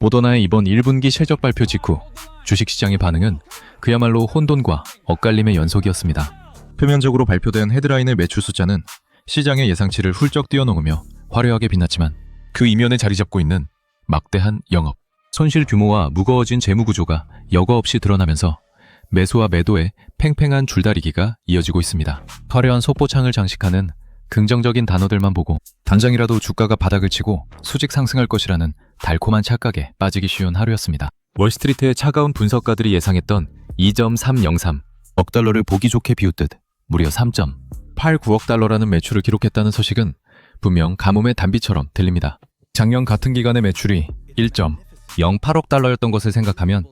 모더나의 이번 1분기 실적 발표 직후 주식시장의 반응은 그야말로 혼돈과 엇갈림의 연속이었습니다. 표면적으로 발표된 헤드라인의 매출 숫자는 시장의 예상치를 훌쩍 뛰어넘으며 화려하게 빛났지만 그 이면에 자리 잡고 있는 막대한 영업, 손실 규모와 무거워진 재무 구조가 여과 없이 드러나면서 매수와 매도의 팽팽한 줄다리기가 이어지고 있습니다. 화려한 속보창을 장식하는 긍정적인 단어들만 보고 당장이라도 주가가 바닥을 치고 수직 상승할 것이라는 달콤한 착각에 빠지기 쉬운 하루였습니다. 월스트리트의 차가운 분석가들이 예상했던 2.303억 달러를 보기 좋게 비웃듯 무려 3.89억 달러라는 매출을 기록했다는 소식은 분명 가뭄의 단비처럼 들립니다. 작년 같은 기간의 매출이 1.08억 달러였던 것을 생각하면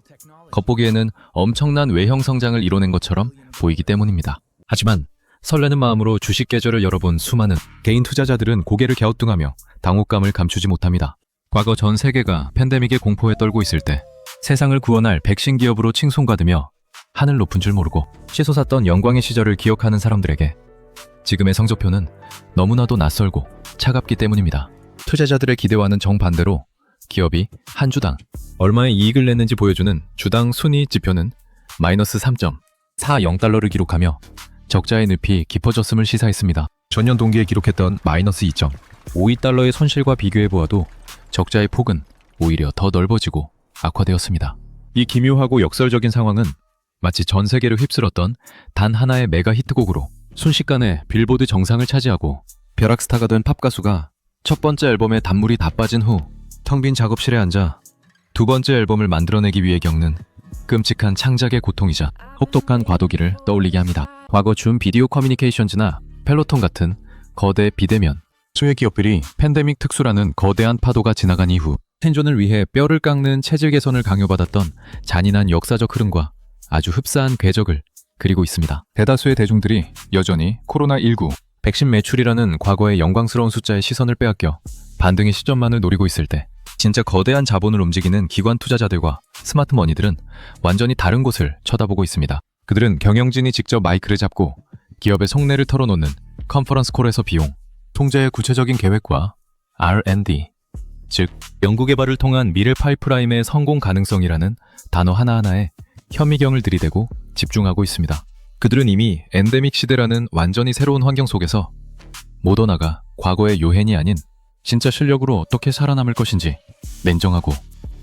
겉보기에는 엄청난 외형 성장을 이뤄낸 것처럼 보이기 때문입니다. 하지만 설레는 마음으로 주식 계좌를 열어본 수많은 개인 투자자들은 고개를 갸우뚱하며 당혹감을 감추지 못합니다. 과거 전 세계가 팬데믹의 공포에 떨고 있을 때 세상을 구원할 백신 기업으로 칭송받으며 하늘 높은 줄 모르고 치솟았던 영광의 시절을 기억하는 사람들에게 지금의 성적표는 너무나도 낯설고 차갑기 때문입니다. 투자자들의 기대와는 정반대로 기업이 한 주당 얼마의 이익을 냈는지 보여주는 주당 순이익 지표는 마이너스 3.40달러를 기록하며 적자의 늪이 깊어졌음을 시사했습니다. 전년 동기에 기록했던 마이너스 2.52달러의 손실과 비교해보아도 적자의 폭은 오히려 더 넓어지고 악화되었습니다. 이 기묘하고 역설적인 상황은 마치 전 세계를 휩쓸었던 단 하나의 메가 히트곡으로 순식간에 빌보드 정상을 차지하고 벼락스타가 된 팝가수가 첫 번째 앨범에 단물이 다 빠진 후 텅 빈 작업실에 앉아 두 번째 앨범을 만들어내기 위해 겪는 끔찍한 창작의 고통이자 혹독한 과도기를 떠올리게 합니다. 과거 줌 비디오 커뮤니케이션즈나 펠로톤 같은 거대 비대면 소외 기업들이 팬데믹 특수라는 거대한 파도가 지나간 이후 생존을 위해 뼈를 깎는 체질 개선을 강요받았던 잔인한 역사적 흐름과 아주 흡사한 궤적을 그리고 있습니다. 대다수의 대중들이 여전히 코로나19 백신 매출이라는 과거의 영광스러운 숫자의 시선을 빼앗겨 반등의 시점만을 노리고 있을 때 진짜 거대한 자본을 움직이는 기관 투자자들과 스마트머니들은 완전히 다른 곳을 쳐다보고 있습니다. 그들은 경영진이 직접 마이크를 잡고 기업의 속내를 털어놓는 컨퍼런스 콜에서 비용, 통제의 구체적인 계획과 R&D, 즉 연구개발을 통한 미래 파이프라인의 성공 가능성이라는 단어 하나하나에 현미경을 들이대고 집중하고 있습니다. 그들은 이미 엔데믹 시대라는 완전히 새로운 환경 속에서 모더나가 과거의 요hen이 아닌 진짜 실력으로 어떻게 살아남을 것인지 냉정하고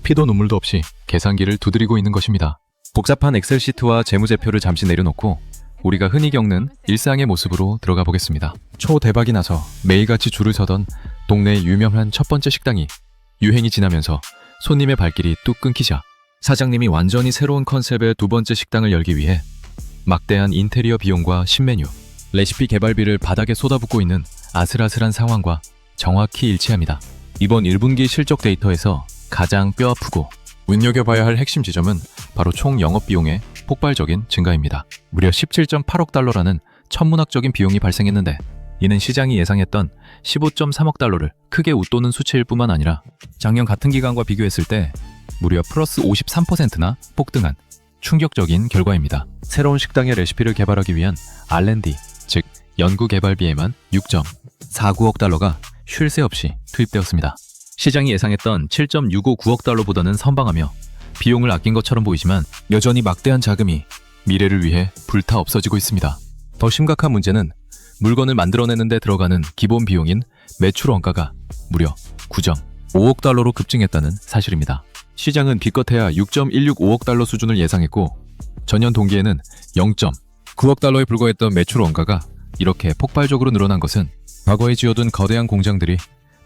피도 눈물도 없이 계산기를 두드리고 있는 것입니다. 복잡한 엑셀 시트와 재무제표를 잠시 내려놓고 우리가 흔히 겪는 일상의 모습으로 들어가 보겠습니다. 초대박이 나서 매일같이 줄을 서던 동네의 유명한 첫 번째 식당이 유행이 지나면서 손님의 발길이 뚝 끊기자 사장님이 완전히 새로운 컨셉의 두 번째 식당을 열기 위해 막대한 인테리어 비용과 신메뉴, 레시피 개발비를 바닥에 쏟아붓고 있는 아슬아슬한 상황과 정확히 일치합니다. 이번 1분기 실적 데이터에서 가장 뼈아프고 눈여겨봐야 할 핵심 지점은 바로 총 영업비용의 폭발적인 증가입니다. 무려 17.8억 달러라는 천문학적인 비용이 발생했는데 이는 시장이 예상했던 15.3억 달러를 크게 웃도는 수치일 뿐만 아니라 작년 같은 기간과 비교했을 때 무려 플러스 53%나 폭등한 충격적인 결과입니다. 새로운 식당의 레시피를 개발하기 위한 R&D, 즉 연구개발비에만 6.49억 달러가 쉴 새 없이 투입되었습니다. 시장이 예상했던 7.659억 달러보다는 선방하며 비용을 아낀 것처럼 보이지만 여전히 막대한 자금이 미래를 위해 불타 없어지고 있습니다. 더 심각한 문제는 물건을 만들어내는 데 들어가는 기본 비용인 매출 원가가 무려 9.5억 달러로 급증했다는 사실입니다. 시장은 기껏해야 6.165억 달러 수준을 예상했고 전년 동기에는 0.9억 달러에 불과했던 매출 원가가 이렇게 폭발적으로 늘어난 것은 과거에 지어둔 거대한 공장들이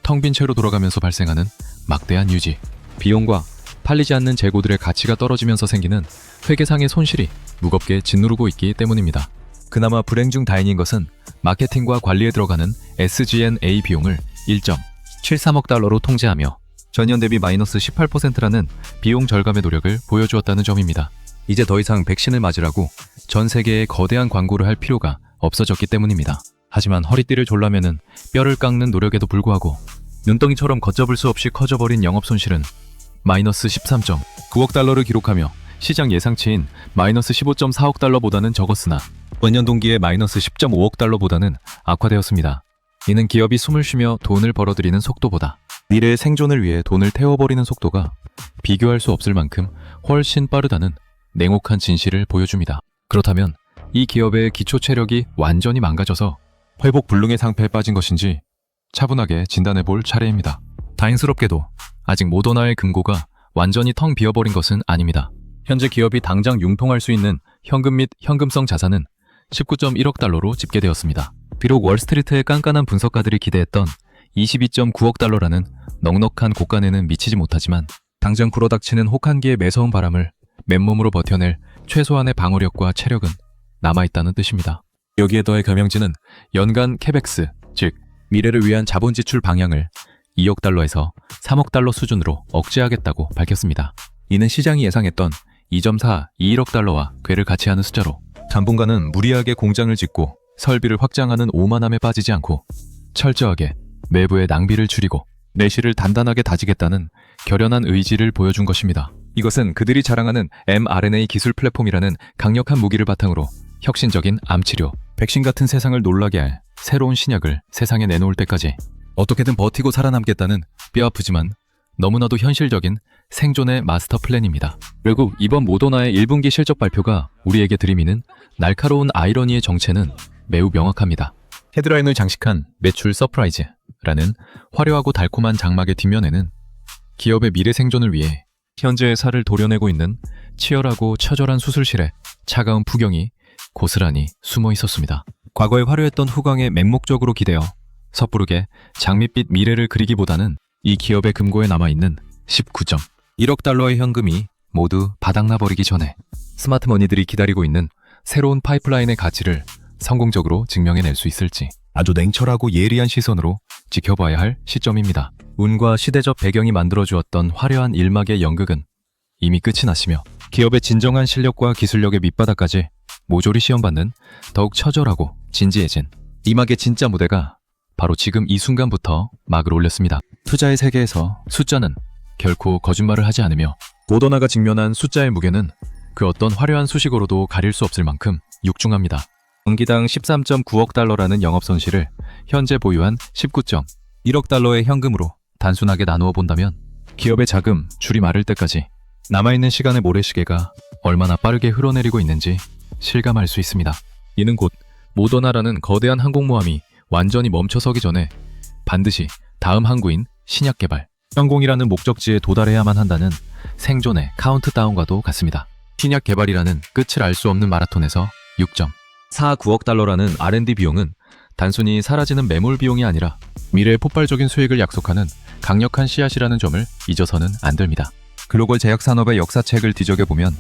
텅 빈 채로 돌아가면서 발생하는 막대한 유지, 비용과 팔리지 않는 재고들의 가치가 떨어지면서 생기는 회계상의 손실이 무겁게 짓누르고 있기 때문입니다. 그나마 불행 중 다행인 것은 마케팅과 관리에 들어가는 SG&A 비용을 1.73억 달러로 통제하며 전년 대비 마이너스 18%라는 비용 절감의 노력을 보여주었다는 점입니다. 이제 더 이상 백신을 맞으라고 전 세계에 거대한 광고를 할 필요가 없어졌기 때문입니다. 하지만 허리띠를 졸라매는 뼈를 깎는 노력에도 불구하고 눈덩이처럼 걷잡을 수 없이 커져버린 영업 손실은 마이너스 13.9억 달러를 기록하며 시장 예상치인 마이너스 15.4억 달러보다는 적었으나 전년 동기의 마이너스 10.5억 달러보다는 악화되었습니다. 이는 기업이 숨을 쉬며 돈을 벌어들이는 속도보다 미래의 생존을 위해 돈을 태워버리는 속도가 비교할 수 없을 만큼 훨씬 빠르다는 냉혹한 진실을 보여줍니다. 그렇다면 이 기업의 기초 체력이 완전히 망가져서 회복 불능의 상태에 빠진 것인지 차분하게 진단해 볼 차례입니다. 다행스럽게도 아직 모더나의 금고가 완전히 텅 비어버린 것은 아닙니다. 현재 기업이 당장 융통할 수 있는 현금 및 현금성 자산은 19.1억 달러로 집계되었습니다. 비록 월스트리트의 깐깐한 분석가들이 기대했던 22.9억 달러라는 넉넉한 고가에는 미치지 못하지만 당장 불어닥치는 혹한기의 매서운 바람을 맨몸으로 버텨낼 최소한의 방어력과 체력은 남아있다는 뜻입니다. 여기에 더해 겸영진은 연간 캐펙스, 즉 미래를 위한 자본 지출 방향을 2억 달러에서 3억 달러 수준으로 억제하겠다고 밝혔습니다. 이는 시장이 예상했던 2.421억 달러와 궤를 같이 하는 숫자로 당분간은 무리하게 공장을 짓고 설비를 확장하는 오만함에 빠지지 않고 철저하게 외부의 낭비를 줄이고 내실을 단단하게 다지겠다는 결연한 의지를 보여준 것입니다. 이것은 그들이 자랑하는 mRNA 기술 플랫폼이라는 강력한 무기를 바탕으로 혁신적인 암치료, 백신 같은 세상을 놀라게 할 새로운 신약을 세상에 내놓을 때까지 어떻게든 버티고 살아남겠다는 뼈아프지만 너무나도 현실적인 생존의 마스터 플랜입니다. 결국 이번 모더나의 1분기 실적 발표가 우리에게 들이미는 날카로운 아이러니의 정체는 매우 명확합니다. 헤드라인을 장식한 매출 서프라이즈라는 화려하고 달콤한 장막의 뒷면에는 기업의 미래 생존을 위해 현재의 살을 도려내고 있는 치열하고 처절한 수술실의 차가운 풍경이 고스란히 숨어 있었습니다. 과거에 화려했던 후광에 맹목적으로 기대어 섣부르게 장밋빛 미래를 그리기보다는 이 기업의 금고에 남아있는 19.1억 달러의 현금이 모두 바닥나버리기 전에 스마트머니들이 기다리고 있는 새로운 파이프라인의 가치를 성공적으로 증명해낼 수 있을지 아주 냉철하고 예리한 시선으로 지켜봐야 할 시점입니다. 운과 시대적 배경이 만들어주었던 화려한 일막의 연극은 이미 끝이 났으며 기업의 진정한 실력과 기술력의 밑바닥까지 모조리 시험받는 더욱 처절하고 진지해진 이막의 진짜 무대가 바로 지금 이 순간부터 막을 올렸습니다. 투자의 세계에서 숫자는 결코 거짓말을 하지 않으며 모더나가 직면한 숫자의 무게는 그 어떤 화려한 수식어로도 가릴 수 없을 만큼 육중합니다. 분기당 13.9억 달러라는 영업손실을 현재 보유한 19.1억 달러의 현금으로 단순하게 나누어 본다면 기업의 자금 줄이 마를 때까지 남아있는 시간의 모래시계가 얼마나 빠르게 흘러내리고 있는지 실감할 수 있습니다. 이는 곧 모더나라는 거대한 항공모함이 완전히 멈춰서기 전에 반드시 다음 항구인 신약 개발, 성공이라는 목적지에 도달해야만 한다는 생존의 카운트다운과도 같습니다. 신약 개발이라는 끝을 알 수 없는 마라톤에서 6.49억 달러라는 R&D 비용은 단순히 사라지는 매몰 비용이 아니라 미래의 폭발적인 수익을 약속하는 강력한 씨앗이라는 점을 잊어서는 안 됩니다. 글로벌 제약 산업의 역사책을 뒤적여보면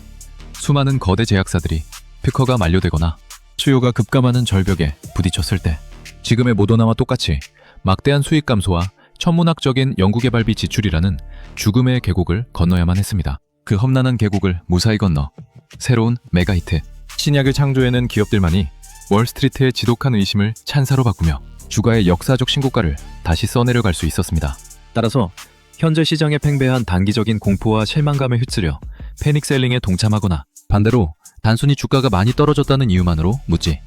수많은 거대 제약사들이 특허가 만료되거나 수요가 급감하는 절벽에 부딪혔을 때 지금의 모더나와 똑같이 막대한 수익 감소와 천문학적인 연구개발비 지출이라는 죽음의 계곡을 건너야만 했습니다. 그 험난한 계곡을 무사히 건너 새로운 메가히트, 신약을 창조해낸 기업들만이 월스트리트의 지독한 의심을 찬사로 바꾸며 주가의 역사적 신고가를 다시 써내려갈 수 있었습니다. 따라서 현재 시장에 팽배한 단기적인 공포와 실망감에 휩쓸려 패닉셀링에 동참하거나 반대로 단순히 주가가 많이 떨어졌다는 이유만으로 묻지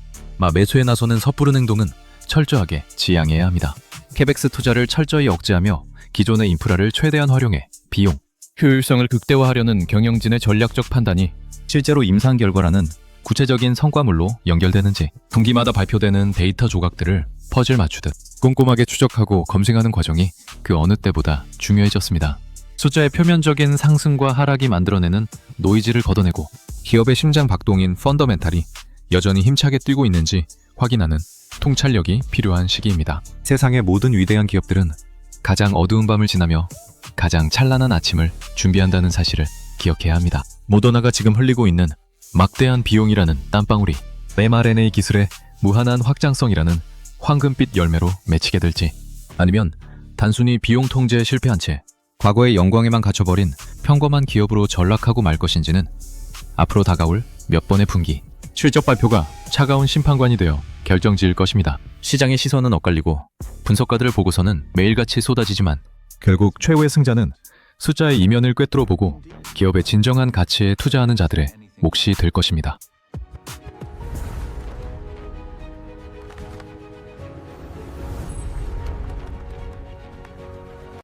매수에 나서는 섣부른 행동은 철저하게 지양해야 합니다. 캐펙스 투자를 철저히 억제하며 기존의 인프라를 최대한 활용해 비용, 효율성을 극대화하려는 경영진의 전략적 판단이 실제로 임상 결과라는 구체적인 성과물로 연결되는지 분기마다 발표되는 데이터 조각들을 퍼즐 맞추듯 꼼꼼하게 추적하고 검증하는 과정이 그 어느 때보다 중요해졌습니다. 숫자의 표면적인 상승과 하락이 만들어내는 노이즈를 걷어내고 기업의 심장 박동인 펀더멘탈이 여전히 힘차게 뛰고 있는지 확인하는 통찰력이 필요한 시기입니다. 세상의 모든 위대한 기업들은 가장 어두운 밤을 지나며 가장 찬란한 아침을 준비한다는 사실을 기억해야 합니다. 모더나가 지금 흘리고 있는 막대한 비용이라는 땀방울이 mRNA 기술의 무한한 확장성이라는 황금빛 열매로 맺히게 될지 아니면 단순히 비용 통제에 실패한 채 과거의 영광에만 갇혀버린 평범한 기업으로 전락하고 말 것인지는 앞으로 다가올 몇 번의 분기 실적 발표가 차가운 심판관이 되어 결정지을 것입니다. 시장의 시선은 엇갈리고 분석가들을 보고서는 매일같이 쏟아지지만 결국 최후의 승자는 숫자의 이면을 꿰뚫어 보고 기업의 진정한 가치에 투자하는 자들의 몫이 될 것입니다.